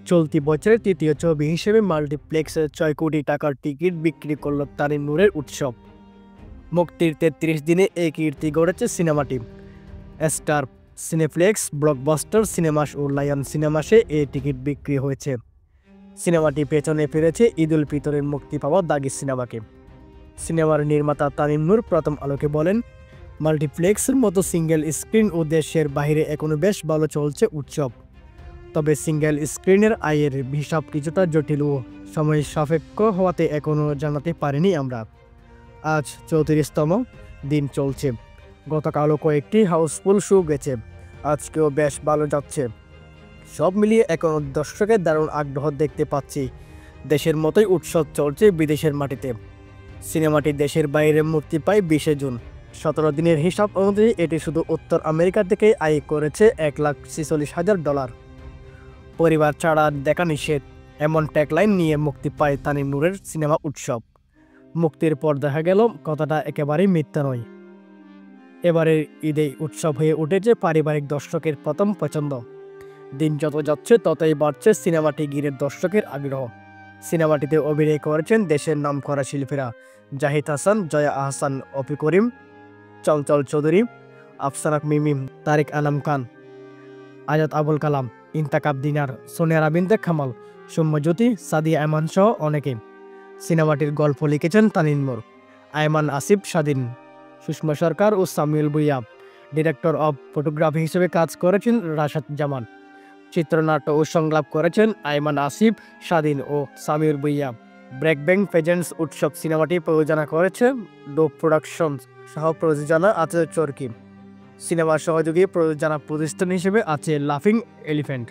চলতি বছরের তৃতীয় ছবি হিসেবে মাল্টিপ্লেক্সে ৬ কোটি টাকার টিকিট বিক্রি করল তানিম নূরের উৎসব। মুক্তির ৩৩ দিনে এই কীর্তি গড়েছে সিনেমাটি। স্টার সিনেপ্লেক্স, ব্লকবাস্টার সিনেমাস ও লায়ন সিনেমাসে এই টিকিট বিক্রি হয়েছে। সিনেমাটি পেছনে ফিরেছে ঈদুল ফিতরের মুক্তি পাওয়া দাগি সিনেমাকে। সিনেমার নির্মাতা তানিম নূর প্রথম আলোকে বলেন, মাল্টিপ্লেক্সের মতো সিঙ্গেল স্ক্রিন ও দেশের বাইরে এখনও বেশ ভালো চলছে উৎসব। তবে সিঙ্গেল স্ক্রিনের আয়ের হিসাব কিছুটা জটিল ও সময় সাপেক্ষ হওয়াতে এখনও জানাতে পারিনি আমরা। আজ ৩৪তম দিন চলছে। গতকালও কয়েকটি হাউসফুল শো গেছে, আজকেও বেশ ভালো যাচ্ছে। সব মিলিয়ে এখনও দর্শকের দারুণ আগ্রহ দেখতে পাচ্ছি। দেশের মতোই উৎসব চলছে বিদেশের মাটিতে। সিনেমাটি দেশের বাইরে মুক্তি পায় ২০শে জুন। ১৭ দিনের হিসাব অনুযায়ী এটি শুধু উত্তর আমেরিকা থেকে আয় করেছে $১,৪৬,০০০। পরিবার ছাড়া দেখা নিষেধ, এমন ট্যাগলাইন নিয়ে মুক্তি পায় তানিম নূরের সিনেমা উৎসব। মুক্তির পর দেখা গেল কথাটা একেবারেই মিথ্যা নয়। এবারের ঈদে উৎসব হয়ে উঠেছে পারিবারিক দর্শকের প্রথম পছন্দ। দিন যত যাচ্ছে ততই বাড়ছে সিনেমাটি ঘিরে দর্শকের আগ্রহ। সিনেমাটিতে অভিনয় করেছেন দেশের নামকরা শিল্পীরা জাহিদ হাসান, জয়া আহসান, অপি করিম, চঞ্চল চৌধুরী, আফসানা মিমিম, তারিক আনাম খান, আজাদ আবুল কালাম, ইন্তাকাব দিনার, সোনিয়া রাবিন্দে খামাল, সৌম্যজ্যোতি, সাদিয়া আয়মান সহ অনেকে। সিনেমাটির গল্প লিখেছেন তানিম নূর, আয়মান আসিফ স্বাধীন, সুষমা সরকার ও Samiul Bhuiyan. Director of photography হিসেবে কাজ করেছেন রাশাদ জামান। চিত্রনাট্য ও সংলাপ করেছেন আয়মান আসিফ, স্বাধীন ও সামিউল ভুঁইয়া। ব্রেক ব্যাং প্রেজেন্টস উৎসব সিনেমাটি প্রযোজনা করেছে ডোপ প্রোডাকশনস, সহ প্রযোজনা আছে চরকি। সিনেমার সহযোগী প্রযোজনা প্রতিষ্ঠান হিসেবে আছে লাফিং এলিফ্যান্ট।